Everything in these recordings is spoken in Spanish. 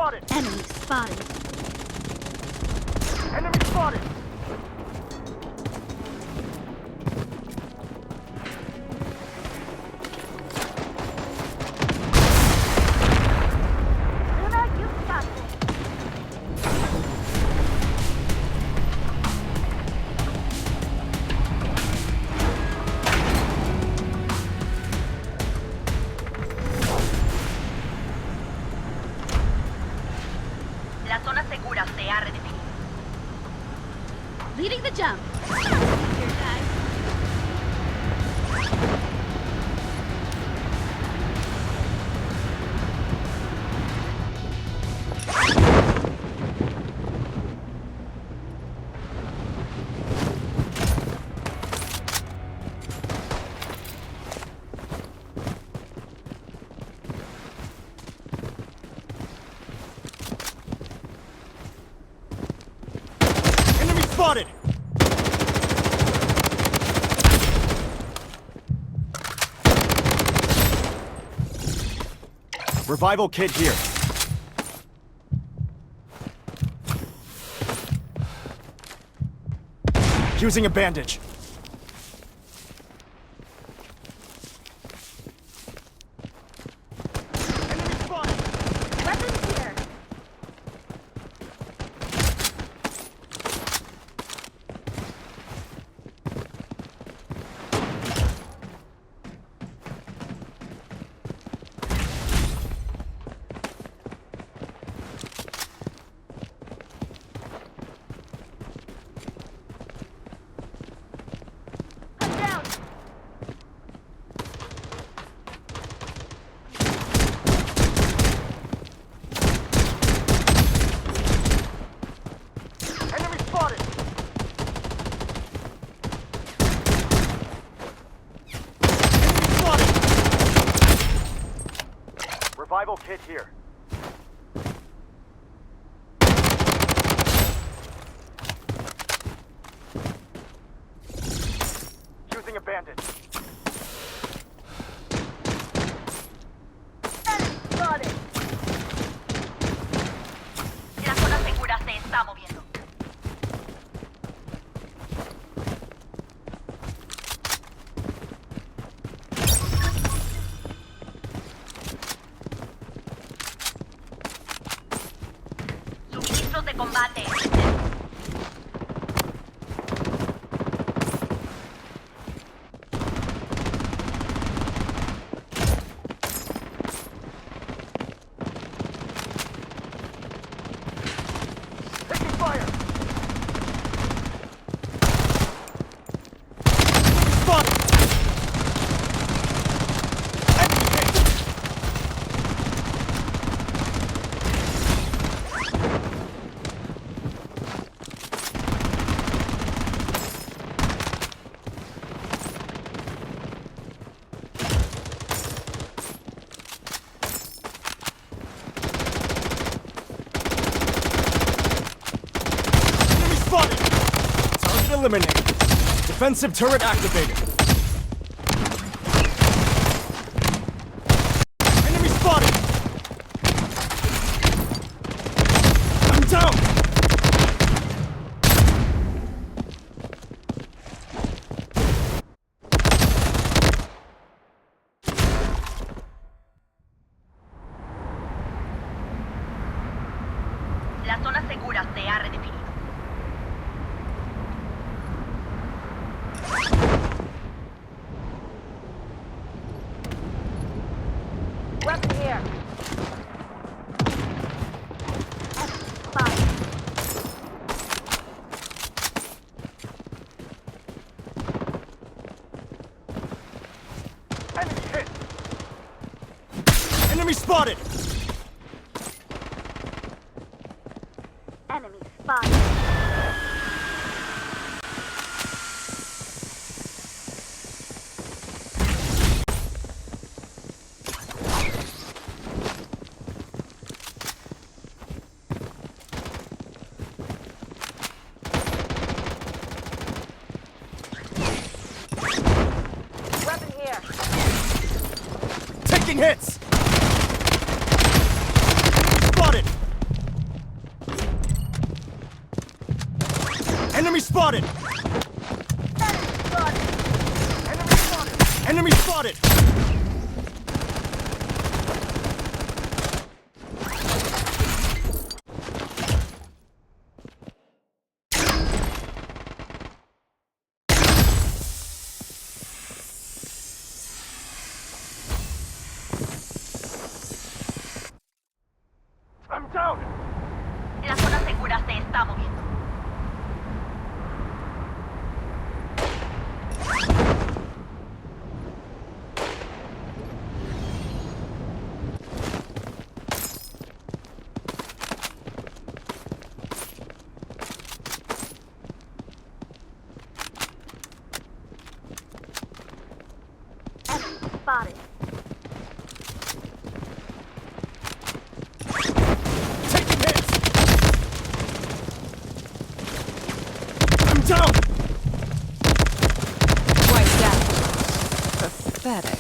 spotted! Enemy spotted. Enemy spotted! Luna, you got this. La zona segura se ha redefinido. Leading the jump. Here, guys. Enemy spotted! Revival kit here. Using a bandage. Enemy spotted! Weapons here. I'm down. Enemy spotted! Enemy spotted! Revival kit here. Using a bandage. Enemy spotted. La zona segura se está moviendo. Suministros de combate. Taking fire! Spotted! Enemy hit! Enemy spotted! Target eliminated. Defensive turret activated. Enemy spotted! I'm down! La zona segura se ha redefinido. Weapon here. Enemy spotted. Enemy hit! Enemy spotted! Enemy spotted. Taking hits! Spotted! Enemy spotted! Spotted. Enemy spotted! I'm down! La zona segura se está moviendo. Spotted. Taking hits! I'm down! Wiped out. Pathetic.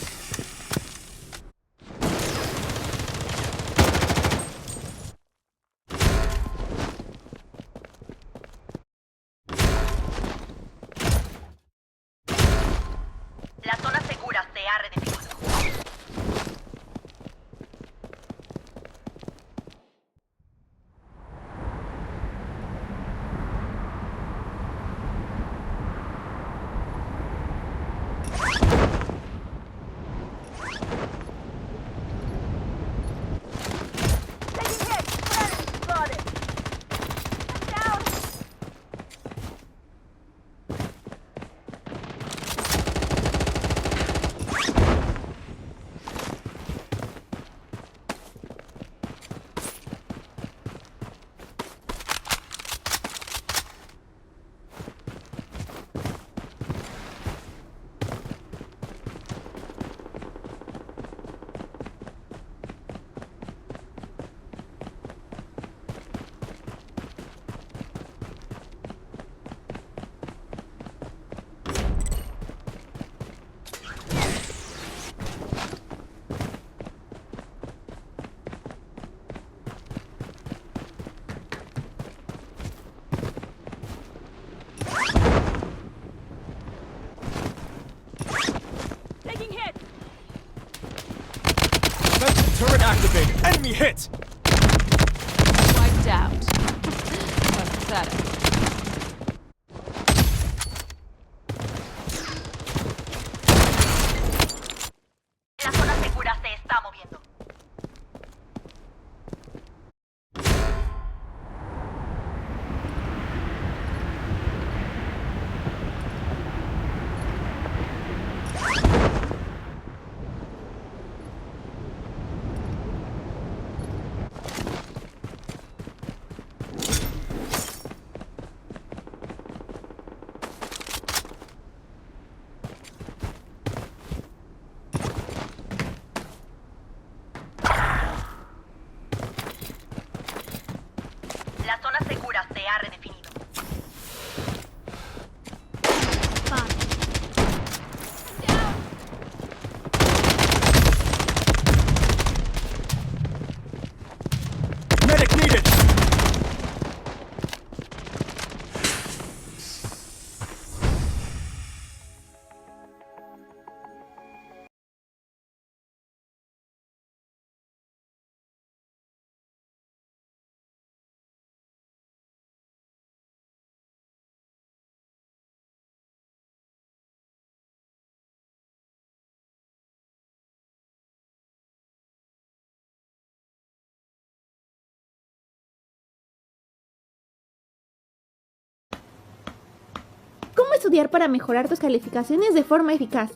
La zona segura se ha redefinido. Taking hits. Enemy spotted. I'm down. Taking hits. Defensive turret activated! Enemy hit! Wiped out. Pathetic. La zona segura se está moviendo. La zona segura se ha redefinido. Medic needed! ¿Cómo estudiar para mejorar tus calificaciones de forma eficaz?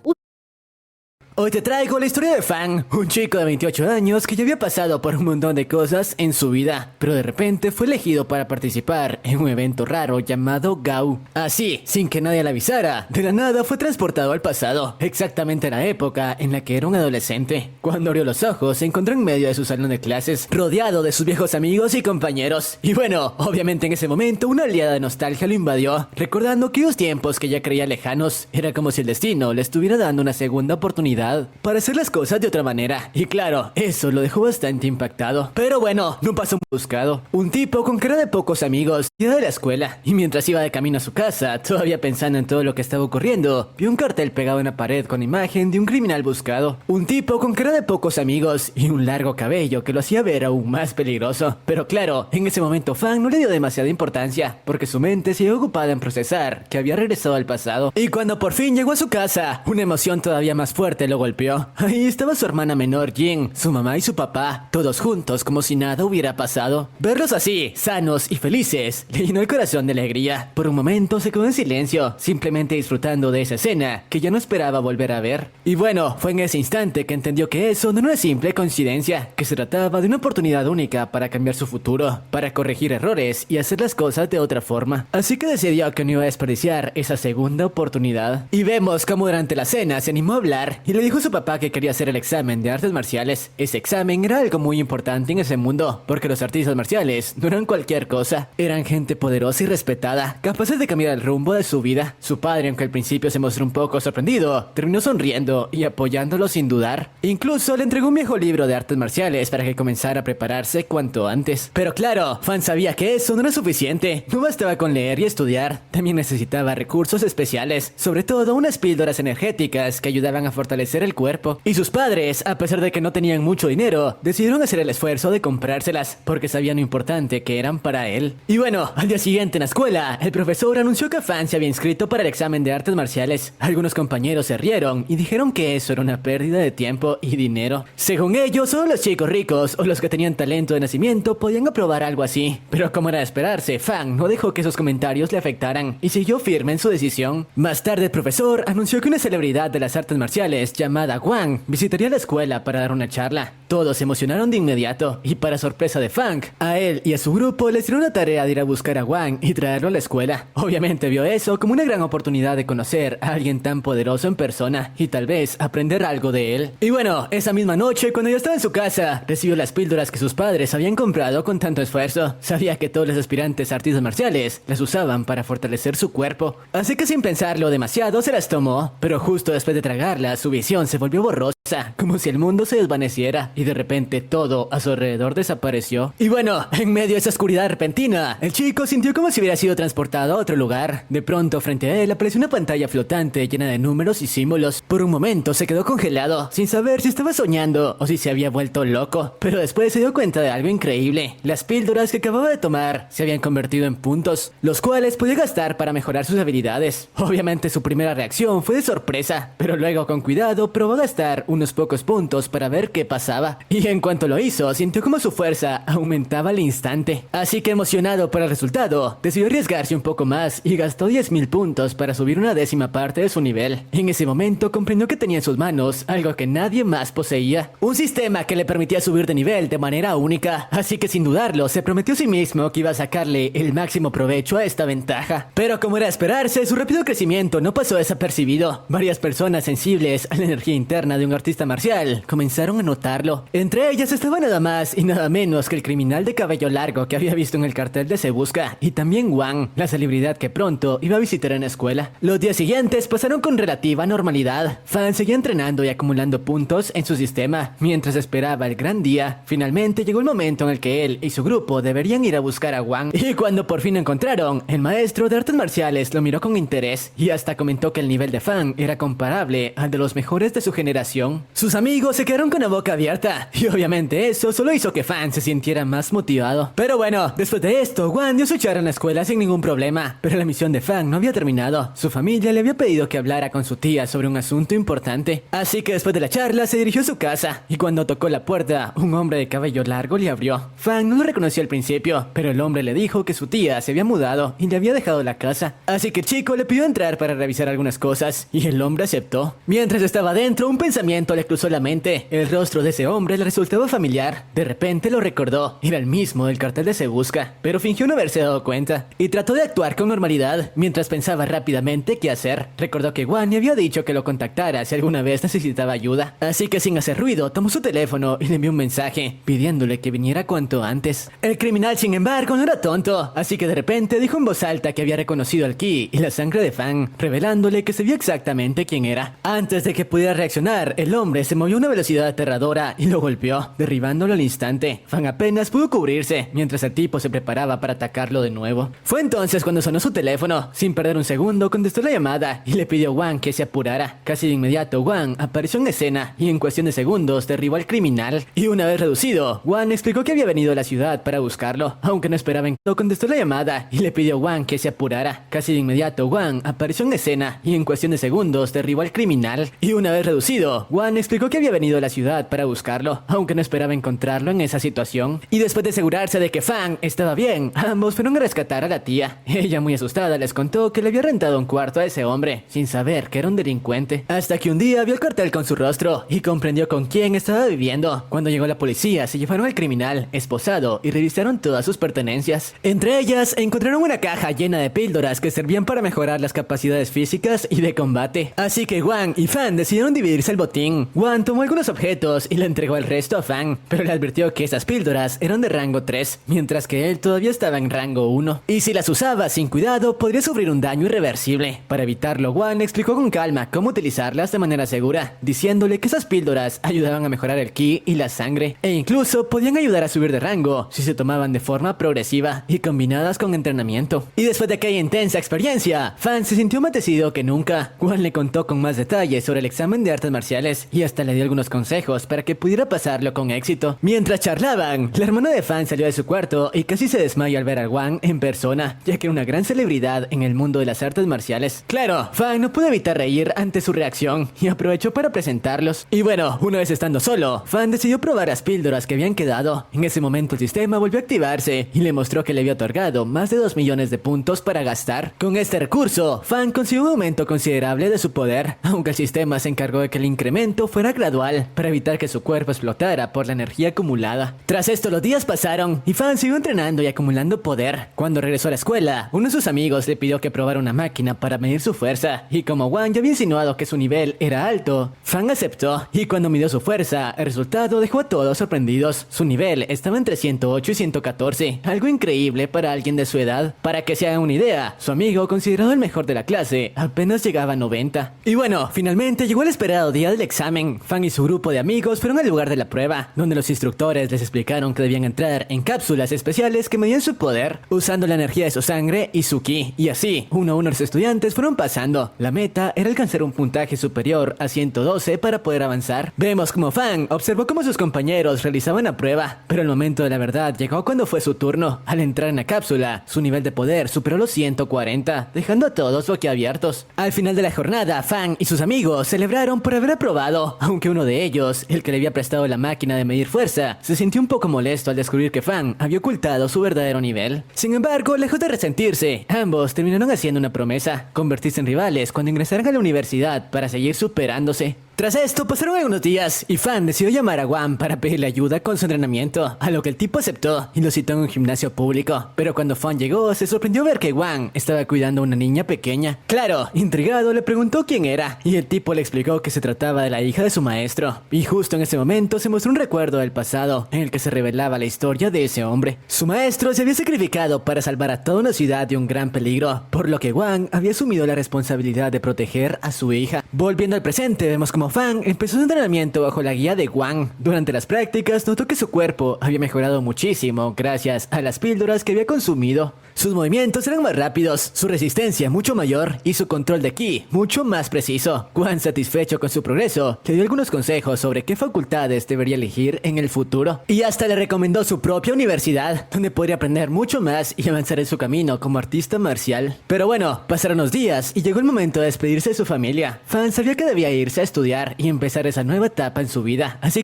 Hoy te traigo la historia de Fang, un chico de 28 años que ya había pasado por un montón de cosas en su vida, pero de repente fue elegido para participar en un evento raro llamado Gau. Así, sin que nadie le avisara, de la nada fue transportado al pasado, exactamente a la época en la que era un adolescente. Cuando abrió los ojos, se encontró en medio de su salón de clases, rodeado de sus viejos amigos y compañeros. Y bueno, obviamente en ese momento una oleada de nostalgia lo invadió, recordando aquellos tiempos que ya creía lejanos. Era como si el destino le estuviera dando una segunda oportunidad oportunidad para hacer las cosas de otra manera. Y claro, eso lo dejó bastante impactado. Pero bueno, no pasó muy buscado. Un tipo con cara de pocos amigos llega de la escuela y mientras iba de camino a su casa, todavía pensando en todo lo que estaba ocurriendo, vio un cartel pegado en la pared con imagen de un criminal buscado. Un tipo con cara de pocos amigos y un largo cabello que lo hacía ver aún más peligroso. Pero claro, en ese momento Fang no le dio demasiada importancia, porque su mente se ocupada en procesar que había regresado al pasado. Y cuando por fin llegó a su casa, una emoción todavía más fuerte lo golpeó. Ahí estaba su hermana menor Jin, su mamá y su papá, todos juntos como si nada hubiera pasado. Verlos así, sanos y felices, le llenó el corazón de alegría. Por un momento se quedó en silencio, simplemente disfrutando de esa escena que ya no esperaba volver a ver. Y bueno, fue en ese instante que entendió que eso no era una simple coincidencia, que se trataba de una oportunidad única para cambiar su futuro, para corregir errores y hacer las cosas de otra forma. Así que decidió que no iba a desperdiciar esa segunda oportunidad. Y vemos cómo durante la cena se animó a hablar y le dijo a su papá que quería hacer el examen de artes marciales. Ese examen era algo muy importante en ese mundo, porque los artistas marciales no eran cualquier cosa, eran gente poderosa y respetada, capaces de cambiar el rumbo de su vida. Su padre, aunque al principio se mostró un poco sorprendido, terminó sonriendo y apoyándolo sin dudar. Incluso le entregó un viejo libro de artes marciales para que comenzara a prepararse cuanto antes. Pero claro, Fan sabía que eso no era suficiente. No bastaba con leer y estudiar, también necesitaba recursos especiales, sobre todo unas píldoras energéticas que ayudaban a fortalecer el cuerpo. Y sus padres, a pesar de que no tenían mucho dinero, decidieron hacer el esfuerzo de comprárselas, porque sabían lo importante que eran para él. Y bueno, al día siguiente en la escuela, el profesor anunció que Fan se había inscrito para el examen de artes marciales. Algunos compañeros se rieron y dijeron que eso era una pérdida de tiempo y dinero. Según ellos, solo los chicos ricos o los que tenían talento de nacimiento podían aprobar algo así. Pero como era de esperarse, Fan no dejó que esos comentarios le afectaran y siguió firme en su decisión. Más tarde el profesor anunció que una celebridad de las artes marciales llamada Wang visitaría la escuela para dar una charla. Todos se emocionaron de inmediato y para sorpresa de Fang, a él y a su grupo les dieron la tarea de ir a buscar a Wang y traerlo a la escuela. Obviamente vio eso como una gran oportunidad de conocer a alguien tan poderoso en persona y tal vez aprender algo de él. Y bueno, esa misma noche cuando ya estaba en su casa, recibió las píldoras que sus padres habían comprado con tanto esfuerzo. Sabía que todos los aspirantes a artistas marciales las usaban para fortalecer su cuerpo, así que sin pensarlo demasiado se las tomó, pero justo después de tragarlas su visión se volvió borrosa, como si el mundo se desvaneciera y de repente todo a su alrededor desapareció. Y bueno, en medio de esa oscuridad repentina, el chico sintió como si hubiera sido transportado a otro lugar. De pronto frente a él apareció una pantalla flotante llena de números y símbolos. Por un momento se quedó congelado, sin saber si estaba soñando o si se había vuelto loco, pero después se dio cuenta de algo increíble. Las píldoras que acababa de tomar se habían convertido en puntos, los cuales podía gastar para mejorar sus habilidades. Obviamente su primera reacción fue de sorpresa, pero luego con cuidado probó gastar unos pocos puntos para ver qué pasaba. Y en cuanto lo hizo, sintió como su fuerza aumentaba al instante. Así que emocionado por el resultado, decidió arriesgarse un poco más y gastó 10.000 puntos para subir una 10ª parte de su nivel. En ese momento comprendió que tenía en sus manos algo que nadie más poseía, un sistema que le permitía subir de nivel de manera única, así que sin dudarlo se prometió a sí mismo que iba a sacarle el máximo provecho a esta ventaja. Pero como era de esperarse, su rápido crecimiento no pasó desapercibido. Varias personas sensibles a la energía interna de un artista marcial comenzaron a notarlo. Entre ellas estaba nada más y nada menos que el criminal de cabello largo que había visto en el cartel de Se Busca, y también Wang, la celebridad que pronto iba a visitar en la escuela. Los días siguientes pasaron con relativa normalidad. Fan seguía entrenando y acumulando puntos en su sistema. Mientras esperaba el gran día, finalmente llegó el momento en el que él y su grupo deberían ir a buscar a Wang. Y cuando por fin lo encontraron, el maestro de artes marciales lo miró con interés y hasta comentó que el nivel de Fan era comparable al de los mejores de su generación. Sus amigos se quedaron con la boca abierta y obviamente eso solo hizo que Fan se sintiera más motivado. Pero bueno, después de esto, Wang dio su charla en la escuela sin ningún problema, pero la misión de Fan no había terminado. Su familia le había pedido que hablara con su tía sobre un asunto importante, así que después de la charla se dirigió a su casa y cuando tocó la puerta, un hombre de cabello largo le abrió. Fan no lo reconoció al principio, pero el hombre le dijo que su tía se había mudado y le había dejado la casa, así que el chico le pidió entrar para revisar algunas cosas y el hombre aceptó. Mientras estaba dentro, un pensamiento le cruzó la mente. El rostro de ese hombre le resultaba familiar. De repente lo recordó, era el mismo del cartel de Se Busca, pero fingió no haberse dado cuenta y trató de actuar con normalidad mientras pensaba rápidamente qué hacer. Recordó que Wang le había dicho que lo contactara si alguna vez necesitaba ayuda, así que sin hacer ruido tomó su teléfono y le envió un mensaje pidiéndole que viniera cuanto antes. El criminal, sin embargo, no era tonto, así que de repente dijo en voz alta que había reconocido el ki y la sangre de Fan, revelándole que sabía exactamente quién era. Antes de que pudiera reaccionar, el el hombre se movió a una velocidad aterradora y lo golpeó, derribándolo al instante. Fan apenas pudo cubrirse, mientras el tipo se preparaba para atacarlo de nuevo. Fue entonces cuando sonó su teléfono. Sin perder un segundo, contestó la llamada y le pidió a Wang que se apurara. Casi de inmediato, Wang apareció en escena y en cuestión de segundos derribó al criminal. Y una vez reducido, Wang explicó que había venido a la ciudad para buscarlo, aunque no esperaba en... Contestó la llamada y le pidió a Wang que se apurara. Casi de inmediato, Wang apareció en escena y en cuestión de segundos derribó al criminal. Y una vez reducido, Wang explicó que había venido a la ciudad para buscarlo, aunque no esperaba encontrarlo en esa situación. Y después de asegurarse de que Fan estaba bien, ambos fueron a rescatar a la tía. Ella, muy asustada, les contó que le había rentado un cuarto a ese hombre, sin saber que era un delincuente. Hasta que un día vio el cartel con su rostro y comprendió con quién estaba viviendo. Cuando llegó la policía, se llevaron al criminal esposado y revisaron todas sus pertenencias. Entre ellas, encontraron una caja llena de píldoras que servían para mejorar las capacidades físicas y de combate. Así que Wang y Fan decidieron dividirse el botín. Wang tomó algunos objetos y le entregó el resto a Fan, pero le advirtió que esas píldoras eran de rango 3, mientras que él todavía estaba en rango 1. Y si las usaba sin cuidado, podría sufrir un daño irreversible. Para evitarlo, Wang explicó con calma cómo utilizarlas de manera segura, diciéndole que esas píldoras ayudaban a mejorar el ki y la sangre, e incluso podían ayudar a subir de rango si se tomaban de forma progresiva y combinadas con entrenamiento. Y después de aquella intensa experiencia, Fan se sintió más decidido que nunca. Wang le contó con más detalles sobre el examen de artes marciales y hasta le dio algunos consejos para que pudiera pasarlo con éxito. Mientras charlaban, la hermana de Fan salió de su cuarto y casi se desmayó al ver a Wang en persona, ya que era una gran celebridad en el mundo de las artes marciales. Claro, Fan no pudo evitar reír ante su reacción y aprovechó para presentarlos. Y bueno, una vez estando solo, Fan decidió probar las píldoras que habían quedado. En ese momento el sistema volvió a activarse y le mostró que le había otorgado más de 2 millones de puntos para gastar. Con este recurso, Fan consiguió un aumento considerable de su poder, aunque el sistema se encargó de que el incremento fuera gradual para evitar que su cuerpo explotara por la energía acumulada. Tras esto, los días pasaron y Fan siguió entrenando y acumulando poder. Cuando regresó a la escuela, uno de sus amigos le pidió que probara una máquina para medir su fuerza, y como Wang ya había insinuado que su nivel era alto, Fan aceptó, y cuando midió su fuerza, el resultado dejó a todos sorprendidos. Su nivel estaba entre 108 y 114, algo increíble para alguien de su edad. Para que se hagan una idea, su amigo, considerado el mejor de la clase, apenas llegaba a 90. Y bueno, finalmente llegó el esperado día del examen. Fan y su grupo de amigos fueron al lugar de la prueba, donde los instructores les explicaron que debían entrar en cápsulas especiales que medían su poder, usando la energía de su sangre y su ki. Y así, uno a uno los estudiantes fueron pasando. La meta era alcanzar un puntaje superior a 112 para poder avanzar. Vemos como Fan observó cómo sus compañeros realizaban la prueba, pero el momento de la verdad llegó cuando fue su turno. Al entrar en la cápsula, su nivel de poder superó los 140, dejando a todos boquiabiertos. Al final de la jornada, Fan y sus amigos celebraron por haber aprobado, aunque uno de ellos, el que le había prestado la máquina de medir fuerza, se sintió un poco molesto al descubrir que Fan había ocultado su verdadero nivel. Sin embargo, lejos de resentirse, ambos terminaron haciendo una promesa: convertirse en rivales cuando ingresaran a la universidad para seguir superándose. Tras esto pasaron algunos días y Fan decidió llamar a Wang para pedirle ayuda con su entrenamiento, a lo que el tipo aceptó y lo citó en un gimnasio público. Pero cuando Fan llegó, se sorprendió ver que Wang estaba cuidando a una niña pequeña. Claro, intrigado, le preguntó quién era y el tipo le explicó que se trataba de la hija de su maestro. Y justo en ese momento se mostró un recuerdo del pasado en el que se revelaba la historia de ese hombre. Su maestro se había sacrificado para salvar a toda una ciudad de un gran peligro, por lo que Wang había asumido la responsabilidad de proteger a su hija. Volviendo al presente, vemos como Fan empezó su entrenamiento bajo la guía de Wang. Durante las prácticas notó que su cuerpo había mejorado muchísimo gracias a las píldoras que había consumido. Sus movimientos eran más rápidos, su resistencia mucho mayor y su control de ki mucho más preciso. Wang, satisfecho con su progreso, le dio algunos consejos sobre qué facultades debería elegir en el futuro. Y hasta le recomendó su propia universidad, donde podría aprender mucho más y avanzar en su camino como artista marcial. Pero bueno, pasaron los días y llegó el momento de despedirse de su familia. Fan sabía que debía irse a estudiar y empezar esa nueva etapa en su vida, así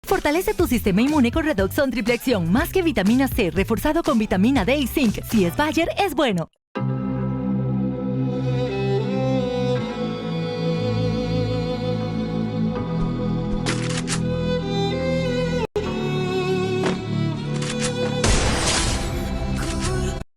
Fortalece tu sistema inmune con Redoxon Triple Acción, más que vitamina C, reforzado con vitamina D y zinc. Si es Bayer, es bueno.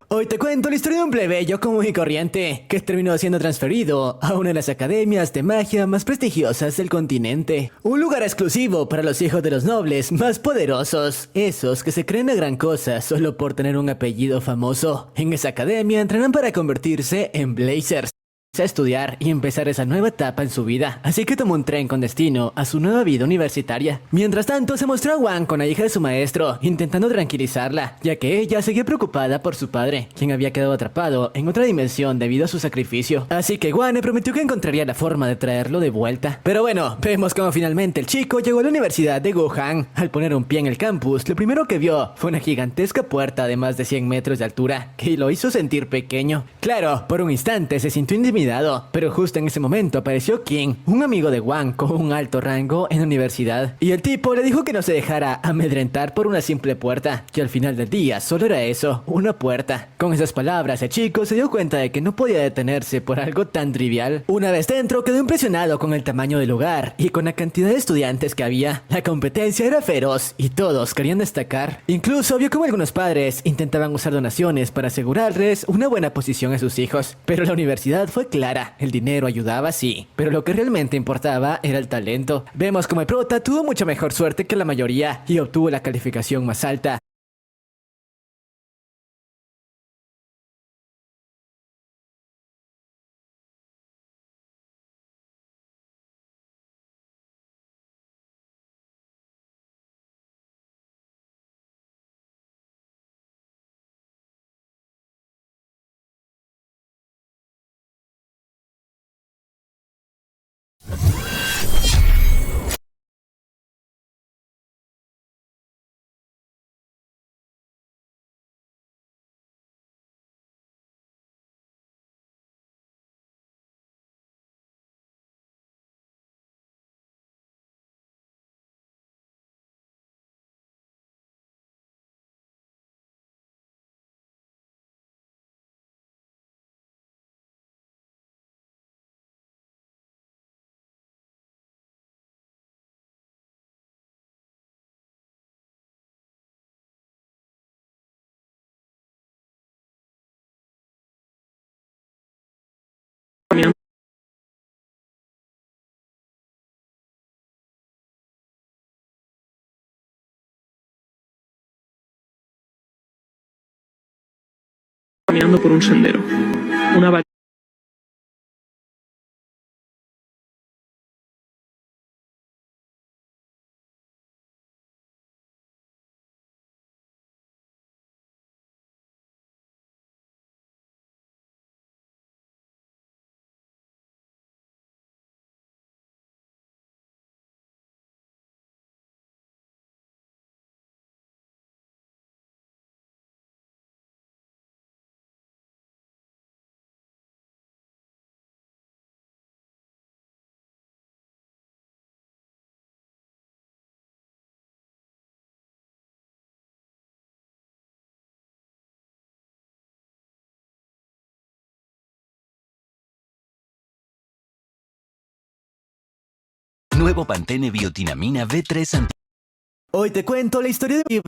Hoy te cuento la historia de un plebeyo común y corriente que terminó siendo transferido a una de las academias de magia más prestigiosas del continente. Un lugar exclusivo para los hijos de los nobles más poderosos, esos que se creen a gran cosa solo por tener un apellido famoso. En esa academia entrenan para convertirse en Blazers. a estudiar y empezar esa nueva etapa en su vida, así que tomó un tren con destino a su nueva vida universitaria. Mientras tanto, se mostró a Wang con la hija de su maestro, intentando tranquilizarla, ya que ella seguía preocupada por su padre, quien había quedado atrapado en otra dimensión debido a su sacrificio. Así que Wang le prometió que encontraría la forma de traerlo de vuelta. Pero bueno, vemos como finalmente el chico llegó a la Universidad de Wuhan. Al poner un pie en el campus, lo primero que vio fue una gigantesca puerta de más de 100 metros de altura, que lo hizo sentir pequeño. Claro, por un instante se sintió intimidado, pero justo en ese momento apareció King, un amigo de Wang con un alto rango en la universidad, y el tipo le dijo que no se dejara amedrentar por una simple puerta, que al final del día solo era eso, una puerta. Con esas palabras, el chico se dio cuenta de que no podía detenerse por algo tan trivial. Una vez dentro, quedó impresionado con el tamaño del lugar y con la cantidad de estudiantes que había. La competencia era feroz y todos querían destacar. Incluso vio como algunos padres intentaban usar donaciones para asegurarles una buena posición a sus hijos, pero la universidad fue clara, el dinero ayudaba sí, pero lo que realmente importaba era el talento. Vemos como el prota tuvo mucha mejor suerte que la mayoría y obtuvo la calificación más alta. Caminando por un sendero. Una Nuevo Pantene Biotinamina B3 Hoy te cuento la historia de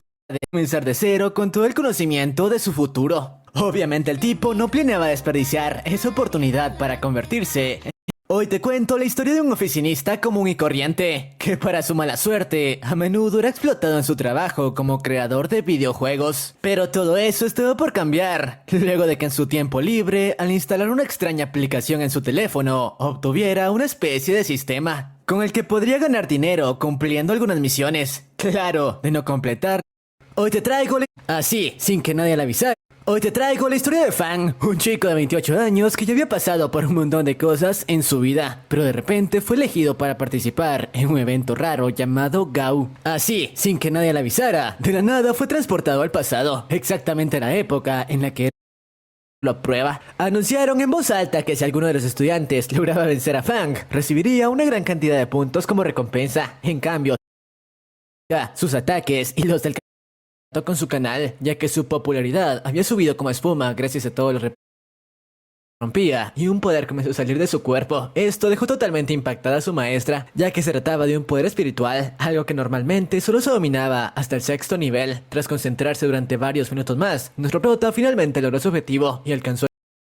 comenzar de cero con todo el conocimiento de su futuro. Obviamente el tipo no planeaba desperdiciar esa oportunidad para convertirse en... Hoy te cuento la historia de un oficinista común y corriente, que para su mala suerte, a menudo era explotado en su trabajo como creador de videojuegos. Pero todo eso estaba por cambiar, luego de que en su tiempo libre, al instalar una extraña aplicación en su teléfono, obtuviera una especie de sistema, con el que podría ganar dinero cumpliendo algunas misiones. Claro, de no completar. Hoy te traigo así, sin que nadie le avisara. Hoy te traigo la historia de Fang, un chico de 28 años que ya había pasado por un montón de cosas en su vida, pero de repente fue elegido para participar en un evento raro llamado Gao. Así, sin que nadie le avisara, de la nada fue transportado al pasado, exactamente a la época en la que lo prueba. Anunciaron en voz alta que si alguno de los estudiantes lograba vencer a Fang, recibiría una gran cantidad de puntos como recompensa. En cambio, sus ataques y los del con su canal, ya que su popularidad había subido como espuma gracias a todo lo que rompía y un poder comenzó a salir de su cuerpo. Esto dejó totalmente impactada a su maestra, ya que se trataba de un poder espiritual, algo que normalmente solo se dominaba hasta el 6º nivel. Tras concentrarse durante varios minutos más, nuestro prota finalmente logró su objetivo y alcanzó